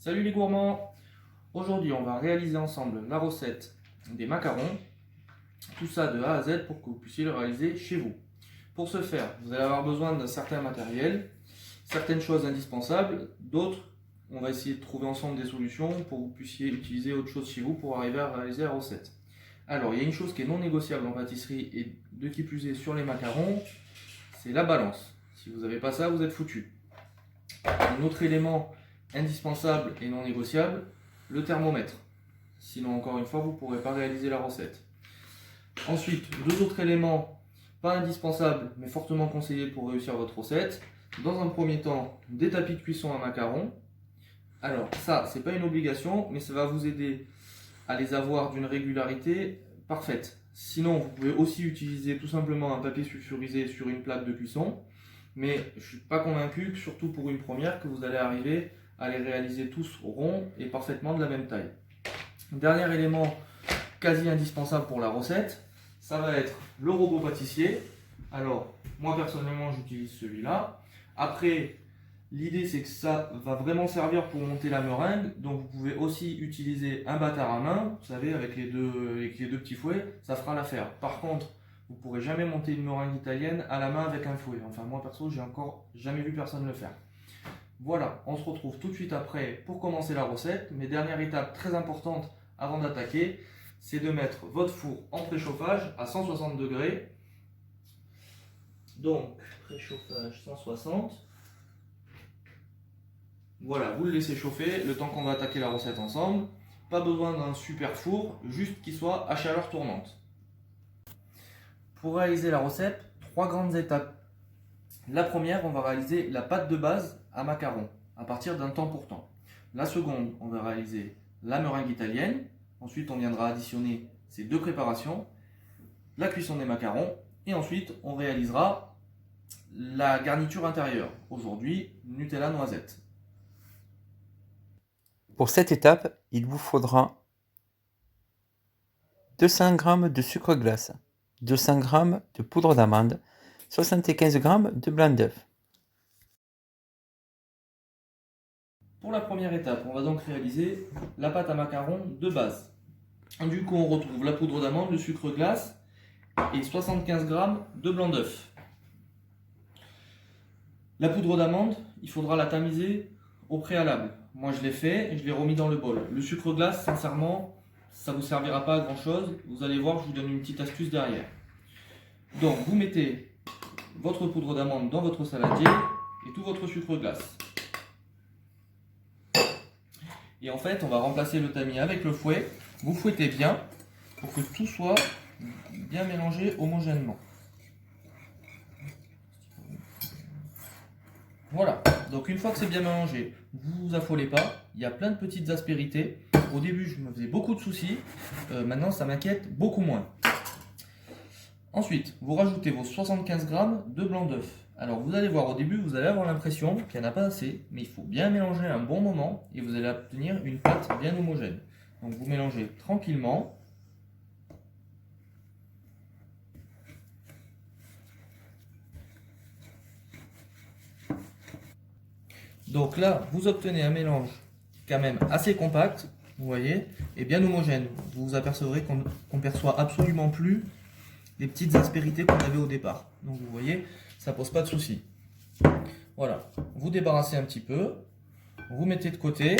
Salut les gourmands! Aujourd'hui on va réaliser ensemble la recette des macarons, tout ça de A à Z pour que vous puissiez le réaliser chez vous. Pour ce faire, vous allez avoir besoin d'un certain matériel, certaines choses indispensables, d'autres on va essayer de trouver ensemble des solutions pour que vous puissiez utiliser autre chose chez vous pour arriver à réaliser la recette. Alors il y a une chose qui est non négociable en pâtisserie et de qui plus est sur les macarons, c'est la balance. Si vous n'avez pas ça, vous êtes foutu. Un autre élément indispensable et non négociable, le thermomètre. Sinon, encore une fois, vous ne pourrez pas réaliser la recette. Ensuite, deux autres éléments, pas indispensables, mais fortement conseillés pour réussir votre recette. Dans un premier temps, des tapis de cuisson à macarons. Alors ça, c'est pas une obligation, mais ça va vous aider à les avoir d'une régularité parfaite. Sinon, vous pouvez aussi utiliser tout simplement un papier sulfurisé sur une plaque de cuisson. Mais je ne suis pas convaincu, que, surtout pour une première, que vous allez arriver à les réaliser tous ronds et parfaitement de la même taille. Dernier élément quasi indispensable pour la recette, ça va être le robot pâtissier. Alors, moi personnellement, j'utilise celui-là. Après, l'idée c'est que ça va vraiment servir pour monter la meringue. Donc, vous pouvez aussi utiliser un bâtard à main, vous savez, avec les deux petits fouets, ça fera l'affaire. Par contre, vous ne pourrez jamais monter une meringue italienne à la main avec un fouet. Enfin, moi perso, j'ai encore jamais vu personne le faire. Voilà, on se retrouve tout de suite après pour commencer la recette. Mais dernière étape très importante avant d'attaquer, c'est de mettre votre four en préchauffage à 160 degrés. Donc, préchauffage 160. Voilà, vous le laissez chauffer le temps qu'on va attaquer la recette ensemble. Pas besoin d'un super four, juste qu'il soit à chaleur tournante. Pour réaliser la recette, trois grandes étapes. La première, on va réaliser la pâte de base à macarons à partir d'un temps pour temps. La seconde, on va réaliser la meringue italienne. Ensuite, on viendra additionner ces deux préparations, la cuisson des macarons. Et ensuite, on réalisera la garniture intérieure. Aujourd'hui, Nutella noisette. Pour cette étape, il vous faudra 200 g de sucre glace, 200 g de poudre d'amande, 75 g de blanc d'œuf. Pour la première étape, on va donc réaliser la pâte à macarons de base. Du coup, on retrouve la poudre d'amande, le sucre glace et 75 g de blanc d'œuf. La poudre d'amande, il faudra la tamiser au préalable. Moi, je l'ai fait et je l'ai remis dans le bol. Le sucre glace, sincèrement, ça ne vous servira pas à grand chose. Vous allez voir, je vous donne une petite astuce derrière. Donc, vous mettez votre poudre d'amande dans votre saladier et tout votre sucre glace. Et en fait, on va remplacer le tamis avec le fouet. Vous fouettez bien pour que tout soit bien mélangé homogènement. Voilà, donc une fois que c'est bien mélangé, vous vous affolez pas, il y a plein de petites aspérités. Au début, je me faisais beaucoup de soucis, maintenant ça m'inquiète beaucoup moins. Ensuite, vous rajoutez vos 75 g de blanc d'œuf. Alors vous allez voir, au début, vous allez avoir l'impression qu'il n'y en a pas assez, mais il faut bien mélanger un bon moment et vous allez obtenir une pâte bien homogène. Donc vous mélangez tranquillement. Donc là, vous obtenez un mélange quand même assez compact, vous voyez, et bien homogène. Vous vous apercevrez qu'on ne perçoit absolument plus les petites aspérités qu'on avait au départ. Donc vous voyez, ça pose pas de souci. Voilà, vous débarrassez un petit peu, vous mettez de côté,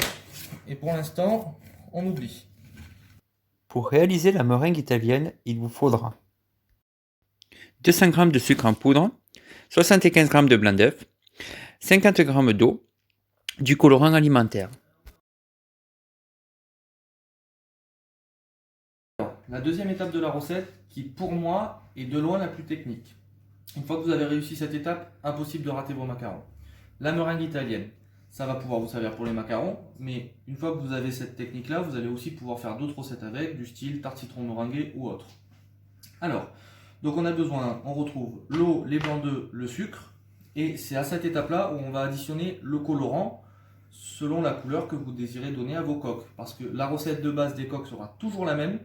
et pour l'instant, on oublie. Pour réaliser la meringue italienne, il vous faudra 200 g de sucre en poudre, 75 g de blanc d'œuf, 50 g d'eau, du colorant alimentaire. La deuxième étape de la recette, qui pour moi est de loin la plus technique. Une fois que vous avez réussi cette étape, impossible de rater vos macarons. La meringue italienne, ça va pouvoir vous servir pour les macarons, mais une fois que vous avez cette technique-là, vous allez aussi pouvoir faire d'autres recettes avec, du style tarte citron meringuée ou autre. Alors, donc on a besoin, on retrouve l'eau, les blancs d'œufs, le sucre, et c'est à cette étape-là où on va additionner le colorant selon la couleur que vous désirez donner à vos coques. Parce que la recette de base des coques sera toujours la même,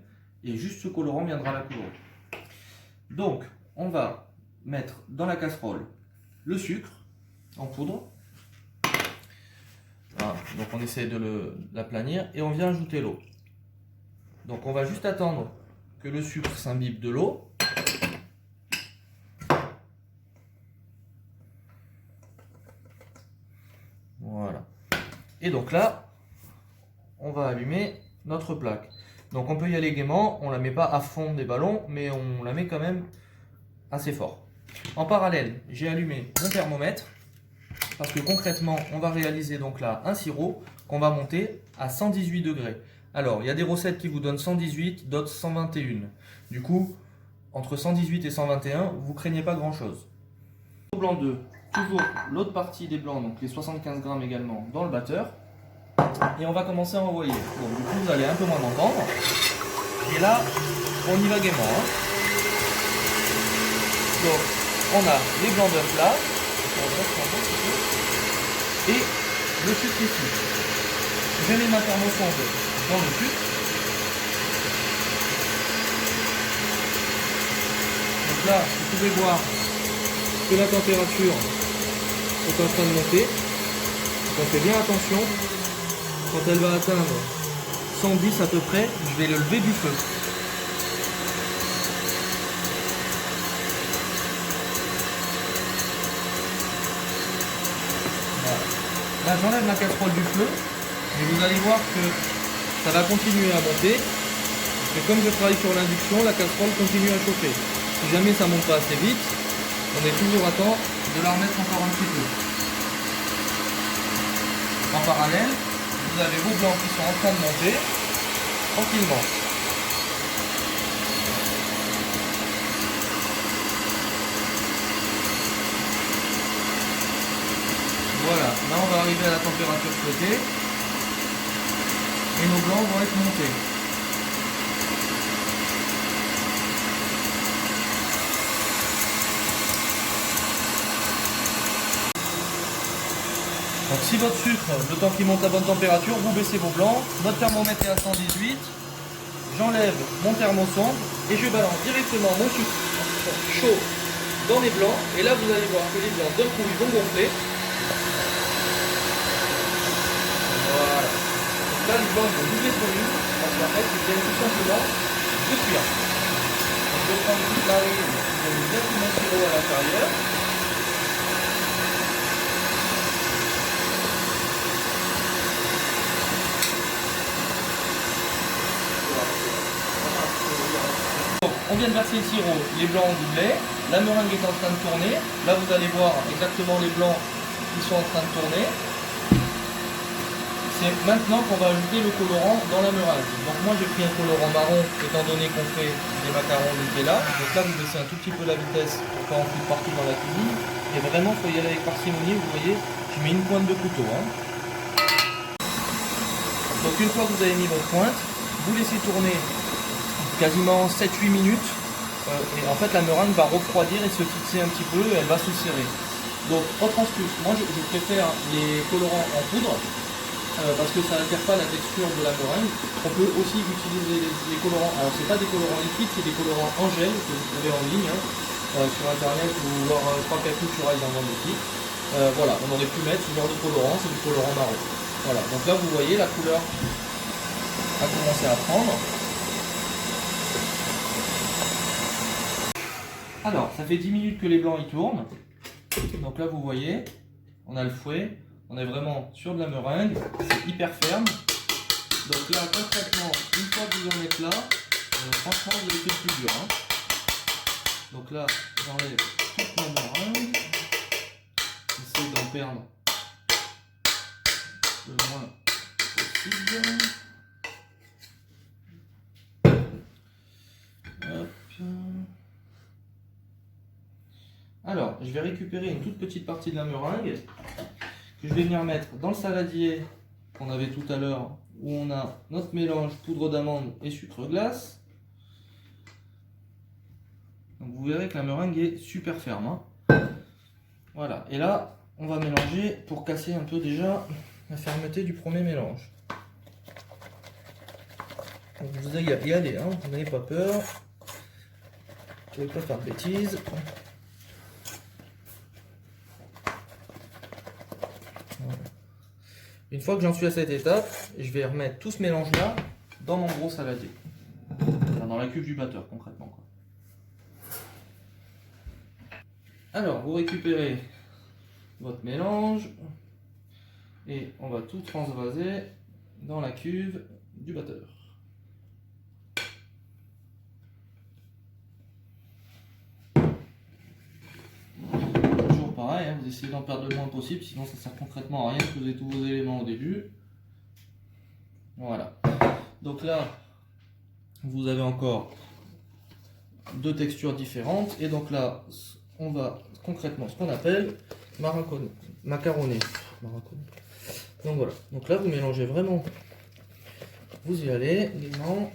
et juste ce colorant viendra la colorer. Donc, on va mettre dans la casserole le sucre en poudre. Voilà. Donc on essaie de l'aplanir et on vient ajouter l'eau. Donc on va juste attendre que le sucre s'imbibe de l'eau. Voilà. Et donc là, on va allumer notre plaque. Donc on peut y aller gaiement, on ne la met pas à fond des ballons, mais on la met quand même assez fort. En parallèle, j'ai allumé mon thermomètre, parce que concrètement, on va réaliser donc là un sirop qu'on va monter à 118 degrés. Alors, il y a des recettes qui vous donnent 118, d'autres 121. Du coup, entre 118 et 121, vous craignez pas grand-chose. Au blanc 2, toujours l'autre partie des blancs, donc les 75 grammes également, dans le batteur. Et on va commencer à envoyer. Donc du coup, vous allez un peu moins m'entendre. Et là, on y va gaiement. Hein. Donc, on a les blancs d'œufs là. Et le sucre ici. Je mets ma thermosonde dans le sucre. Donc là, vous pouvez voir que la température est en train de monter. Donc on fait bien attention. Quand elle va atteindre 110 à peu près, je vais le lever du feu. Voilà. Là, j'enlève la casserole du feu, mais vous allez voir que ça va continuer à monter. Et comme je travaille sur l'induction, la casserole continue à chauffer. Si jamais ça ne monte pas assez vite, on est toujours à temps de la remettre encore un petit peu. En parallèle, vous avez vos blancs qui sont en train de monter tranquillement. Voilà, là on va arriver à la température souhaitée et nos blancs vont être montés. Donc si votre sucre, le temps qu'il monte à bonne température, vous baissez vos blancs, votre thermomètre est à 118, j'enlève mon thermosonde et je balance directement mon sucre chaud dans les blancs. Et là vous allez voir que les blancs d'un coup ils vont gonfler. Voilà. Donc là les blancs vont doubler de volume parce qu'en fait ils viennent tout simplement de cuire. Donc je vais prendre toute la rive, je vais mettre mon sirop à l'intérieur. On vient de verser le sirop, les blancs ont doublé, la meringue est en train de tourner. Là vous allez voir exactement les blancs qui sont en train de tourner. C'est maintenant qu'on va ajouter le colorant dans la meringue. Donc moi j'ai pris un colorant marron étant donné qu'on fait des macarons Nutella. Donc là vous baissez un tout petit peu la vitesse pour pas en foutre partout dans la cuisine. Et vraiment il faut y aller avec parcimonie, vous voyez, je mets une pointe de couteau. Hein. Donc une fois que vous avez mis votre pointe, vous laissez tourner quasiment 7-8 minutes et en fait la meringue va refroidir et se fixer un petit peu et elle va se serrer. Donc autre astuce, moi je préfère les colorants en poudre parce que ça n'altère pas la texture de la meringue. On peut aussi utiliser les colorants, alors c'est pas des colorants liquides, c'est des colorants en gel que vous trouvez en ligne sur internet ou voir 3-4 Cultura, ils en vendent aussi. Voilà, on aurait pu mettre ce genre de colorant, c'est du colorant marron. Voilà, donc là vous voyez la couleur a commencé à prendre. Alors, ça fait 10 minutes que les blancs ils tournent. Donc là, vous voyez, on a le fouet. On est vraiment sur de la meringue. C'est hyper ferme. Donc là, concrètement, une fois que vous en êtes là, franchement, vous avez fait le plus dur. Hein. Donc là, j'enlève toute ma meringue. J'essaie d'en perdre le moins possible. Hop. Alors, je vais récupérer une toute petite partie de la meringue que je vais venir mettre dans le saladier qu'on avait tout à l'heure où on a notre mélange poudre d'amande et sucre glace. Donc vous verrez que la meringue est super ferme. Hein. Voilà, et là, on va mélanger pour casser un peu déjà la fermeté du premier mélange. Donc vous allez y aller, hein, vous n'avez pas peur. Vous ne pouvez pas faire de bêtises. Une fois que j'en suis à cette étape, je vais remettre tout ce mélange-là dans mon gros saladier. Enfin, dans la cuve du batteur, concrètement, quoi. Alors, vous récupérez votre mélange et on va tout transvaser dans la cuve du batteur. Toujours pareil, hein, vous essayez d'en perdre le moins possible, sinon ça sert concrètement à rien de poser tous vos éléments au début. Voilà. Donc là, vous avez encore deux textures différentes et donc là, on va concrètement ce qu'on appelle macaroner. Donc voilà, donc là vous mélangez vraiment, vous y allez gaiement.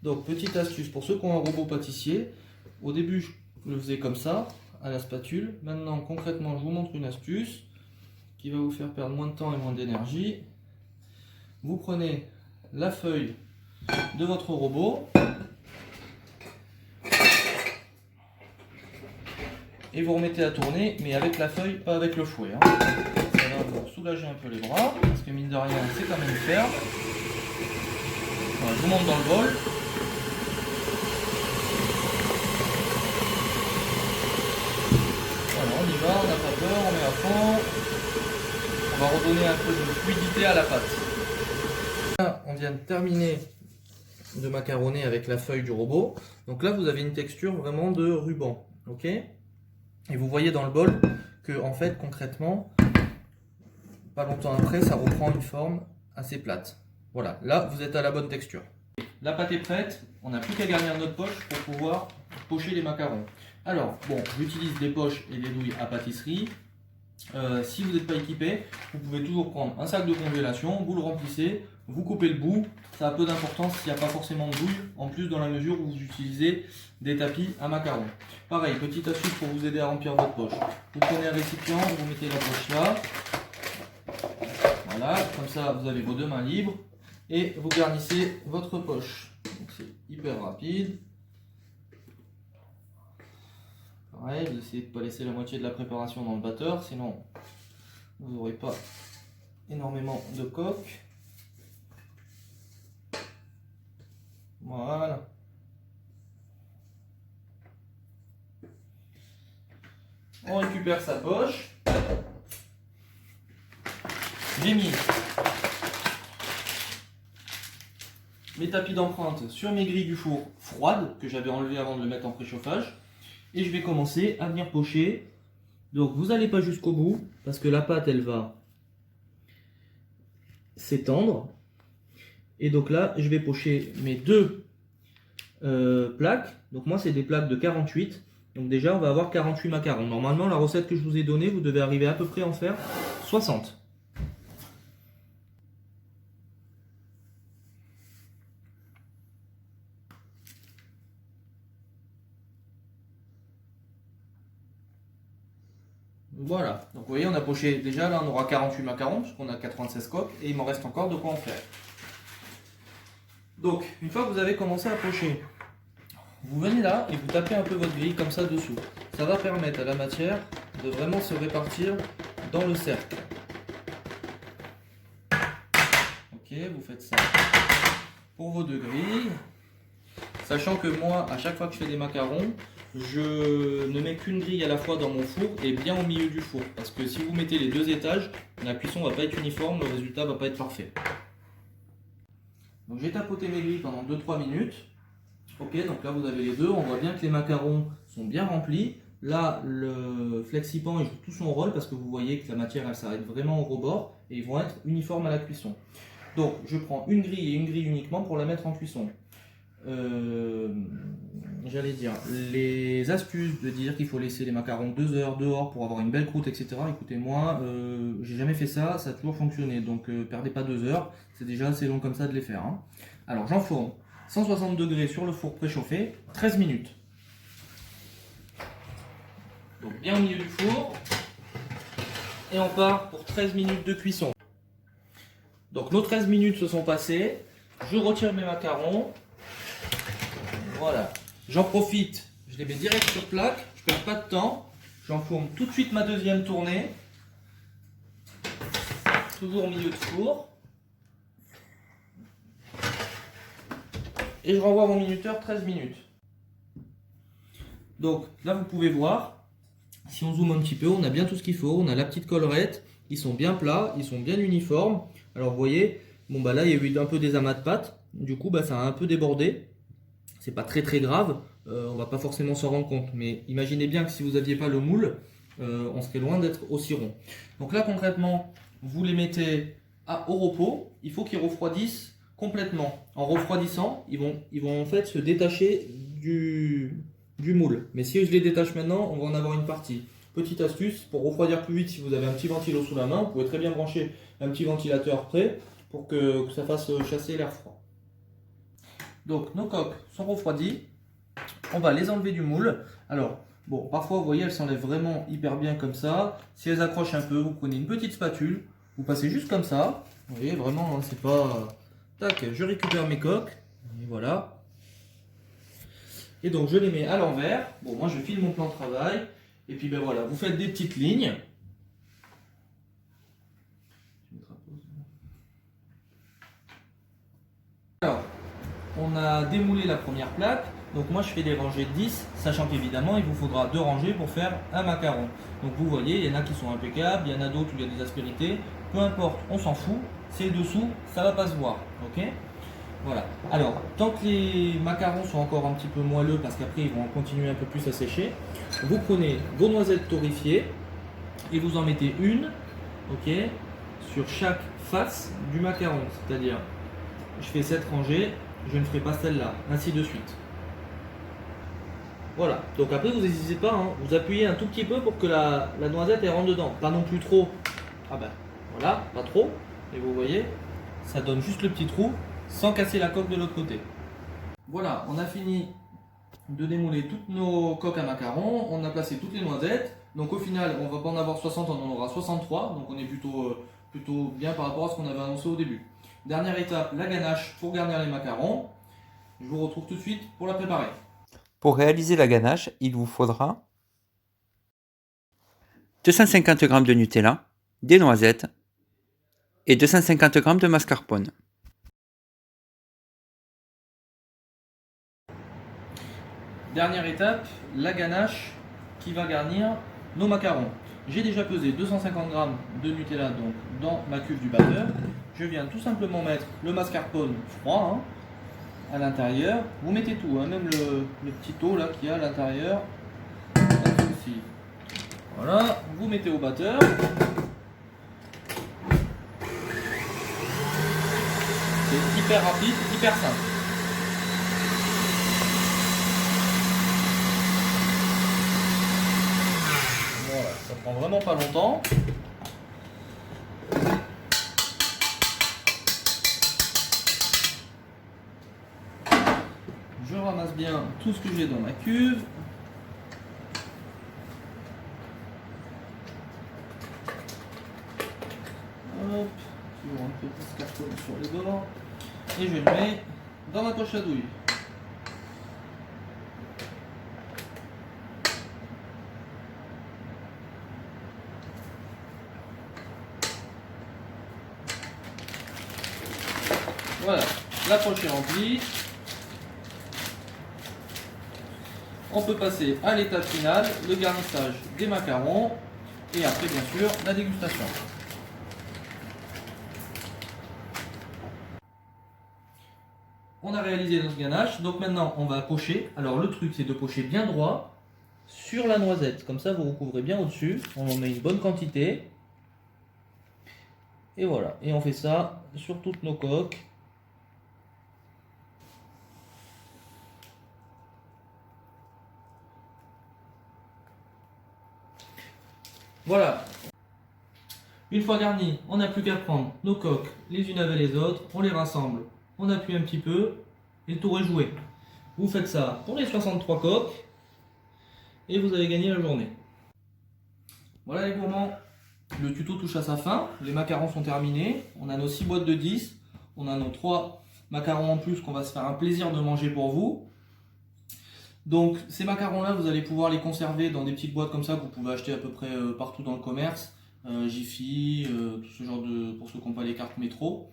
Donc petite astuce pour ceux qui ont un robot pâtissier, au début je le faisais comme ça, à la spatule. Maintenant concrètement je vous montre une astuce qui va vous faire perdre moins de temps et moins d'énergie. Vous prenez la feuille de votre robot et vous remettez à tourner, mais avec la feuille, pas avec le fouet, hein. Ça va vous soulager un peu les bras, parce que mine de rien, c'est quand même faire. Voilà, je vous montre dans le bol. Voilà, on y va, on n'a pas peur, on met à fond. On va redonner un peu de fluidité à la pâte. Là, on vient de terminer de macaroner avec la feuille du robot. Donc là, vous avez une texture vraiment de ruban, ok? Et vous voyez dans le bol que, en fait, concrètement, pas longtemps après, ça reprend une forme assez plate. Voilà, là, vous êtes à la bonne texture. La pâte est prête, on n'a plus qu'à garnir notre poche pour pouvoir pocher les macarons. Alors, bon, j'utilise des poches et des douilles à pâtisserie. Si vous n'êtes pas équipé, vous pouvez toujours prendre un sac de congélation, vous le remplissez, vous coupez le bout. Ça a peu d'importance s'il n'y a pas forcément de douille, en plus dans la mesure où vous utilisez des tapis à macarons. Pareil, petite astuce pour vous aider à remplir votre poche. Vous prenez un récipient, vous mettez la poche là. Voilà, comme ça vous avez vos deux mains libres et vous garnissez votre poche. C'est hyper rapide. Pareil, vous essayez de ne pas laisser la moitié de la préparation dans le batteur, sinon vous n'aurez pas énormément de coque. Voilà. On récupère sa poche. J'ai mis mes tapis d'empreinte sur mes grilles du four froides que j'avais enlevé avant de le mettre en préchauffage. Et je vais commencer à venir pocher. Donc vous n'allez pas jusqu'au bout parce que la pâte elle va s'étendre. Et donc là je vais pocher mes deux plaques. Donc moi c'est des plaques de 48. Donc déjà on va avoir 48 macarons. Normalement la recette que je vous ai donnée, vous devez arriver à peu près à en faire 60. Voilà, donc vous voyez on a poché, déjà là on aura 48 macarons parce qu'on a 96 coques et il m'en reste encore de quoi en faire. Donc une fois que vous avez commencé à pocher, vous venez là et vous tapez un peu votre grille comme ça dessous. Ça va permettre à la matière de vraiment se répartir dans le cercle. Ok, vous faites ça pour vos deux grilles. Sachant que moi, à chaque fois que je fais des macarons, je ne mets qu'une grille à la fois dans mon four et bien au milieu du four. Parce que si vous mettez les deux étages, la cuisson ne va pas être uniforme, le résultat ne va pas être parfait. Donc j'ai tapoté mes grilles pendant 2-3 minutes. Ok, donc là vous avez les deux, on voit bien que les macarons sont bien remplis. Là, le FlexiPan il joue tout son rôle parce que vous voyez que la matière elle s'arrête vraiment au rebord et ils vont être uniformes à la cuisson. Donc je prends une grille et une grille uniquement pour la mettre en cuisson. J'allais dire, les astuces de dire qu'il faut laisser les macarons 2 heures dehors pour avoir une belle croûte, etc. Écoutez, moi, j'ai jamais fait ça, ça a toujours fonctionné. Donc, perdez pas 2 heures, c'est déjà assez long comme ça de les faire. Hein. Alors, j'enfourne 160 degrés sur le four préchauffé, 13 minutes. Donc, bien au milieu du four. Et on part pour 13 minutes de cuisson. Donc, nos 13 minutes se sont passées. Je retire mes macarons. Voilà, j'en profite, je les mets direct sur plaque, je perds pas de temps, j'enfourne tout de suite ma deuxième tournée. toujours au milieu de four. Et je renvoie mon minuteur 13 minutes. Donc là vous pouvez voir, si on zoome un petit peu, on a bien tout ce qu'il faut. On a la petite collerette, ils sont bien plats, ils sont bien uniformes. Alors vous voyez, bon bah là il y a eu un peu des amas de pâte, du coup bah ça a un peu débordé. C'est pas très grave, on va pas forcément s'en rendre compte. Mais imaginez bien que si vous n'aviez pas le moule, on serait loin d'être aussi rond. Donc là concrètement, vous les mettez au repos, il faut qu'ils refroidissent complètement. En refroidissant, ils vont en fait se détacher du moule. Mais si je les détache maintenant, on va en avoir une partie. Petite astuce, pour refroidir plus vite, si vous avez un petit ventilo sous la main, vous pouvez très bien brancher un petit ventilateur près pour que ça fasse chasser l'air froid. Donc nos coques sont refroidies, on va les enlever du moule. Alors, bon, parfois vous voyez, elles s'enlèvent vraiment hyper bien comme ça. Si elles accrochent un peu, vous prenez une petite spatule, vous passez juste comme ça. Vous voyez, vraiment, hein, c'est pas... Tac, je récupère mes coques, et voilà. Et donc je les mets à l'envers. Bon, moi je file mon plan de travail. Et puis ben voilà, vous faites des petites lignes. Alors, on a démoulé la première plaque. Donc moi je fais des rangées de 10, sachant qu'évidemment il vous faudra 2 rangées pour faire un macaron. Donc vous voyez, il y en a qui sont impeccables, il y en a d'autres où il y a des aspérités. Peu importe, on s'en fout. C'est dessous, ça va pas se voir. Ok ? Voilà. Alors, tant que les macarons sont encore un petit peu moelleux, parce qu'après ils vont continuer un peu plus à sécher, vous prenez vos noisettes torréfiées et vous en mettez une, ok, sur chaque face du macaron. C'est-à-dire, je fais cette rangée, je ne ferai pas celle-là, ainsi de suite. Voilà. Donc après, vous n'hésitez pas, hein, vous appuyez un tout petit peu pour que la noisette elle rentre dedans. Pas non plus trop. Ah ben, voilà, pas trop. Et vous voyez, ça donne juste le petit trou sans casser la coque de l'autre côté. Voilà, on a fini de démouler toutes nos coques à macarons, on a placé toutes les noisettes. Donc au final, on va pas en avoir 60, on en aura 63. Donc on est plutôt bien par rapport à ce qu'on avait annoncé au début. Dernière étape, la ganache pour garnir les macarons. Je vous retrouve tout de suite pour la préparer. Pour réaliser la ganache, il vous faudra 250 g de Nutella, des noisettes et 250 g de mascarpone. Dernière étape, la ganache qui va garnir nos macarons. J'ai déjà pesé 250 g de Nutella donc, dans ma cuve du batteur. Je viens tout simplement mettre le mascarpone froid à l'intérieur. Vous mettez tout, hein, même le petit eau là qu'il y a à l'intérieur. Voilà, vous mettez au batteur. C'est hyper rapide, hyper simple. Voilà, ça prend vraiment pas longtemps. Je ramasse bien tout ce que j'ai dans ma cuve. Hop, toujours un petit mascarpone sur les bords. Et je le mets dans ma poche à douille. Voilà, la poche est remplie. On peut passer à l'étape finale, le garnissage des macarons et après bien sûr la dégustation. On a réalisé notre ganache, donc maintenant on va pocher. Alors le truc c'est de pocher bien droit sur la noisette, comme ça vous recouvrez bien au-dessus, on en met une bonne quantité. Et voilà, et on fait ça sur toutes nos coques. Voilà. Une fois garni, on n'a plus qu'à prendre nos coques les unes avec les autres, on les rassemble, on appuie un petit peu et le tour est joué. Vous faites ça pour les 63 coques et vous avez gagné la journée. Voilà les gourmands, le tuto touche à sa fin, les macarons sont terminés, on a nos 6 boîtes de 10, on a nos 3 macarons en plus qu'on va se faire un plaisir de manger pour vous. Donc ces macarons là vous allez pouvoir les conserver dans des petites boîtes comme ça que vous pouvez acheter à peu près partout dans le commerce. Jiffy, tout ce genre de, pour ceux qui n'ont pas les cartes métro.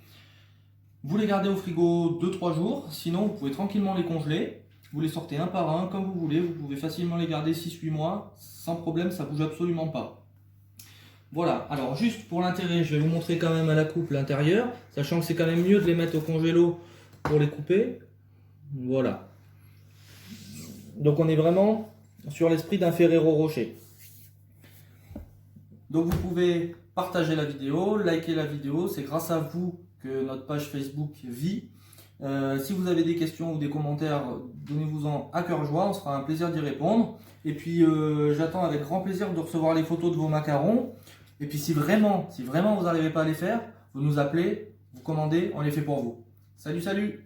Vous les gardez au frigo 2-3 jours, sinon vous pouvez tranquillement les congeler. Vous les sortez un par un comme vous voulez, vous pouvez facilement les garder 6-8 mois, sans problème, ça bouge absolument pas. Voilà, alors juste pour l'intérêt, je vais vous montrer quand même à la coupe l'intérieur, sachant que c'est quand même mieux de les mettre au congélo pour les couper. Voilà. Donc on est vraiment sur l'esprit d'un Ferrero Rocher. Donc vous pouvez partager la vidéo, liker la vidéo, c'est grâce à vous que notre page Facebook vit. Si vous avez des questions ou des commentaires, donnez-vous-en à cœur joie, on se fera un plaisir d'y répondre. Et puis j'attends avec grand plaisir de recevoir les photos de vos macarons. Et puis si vraiment vous n'arrivez pas à les faire, vous nous appelez, vous commandez, on les fait pour vous. Salut, salut!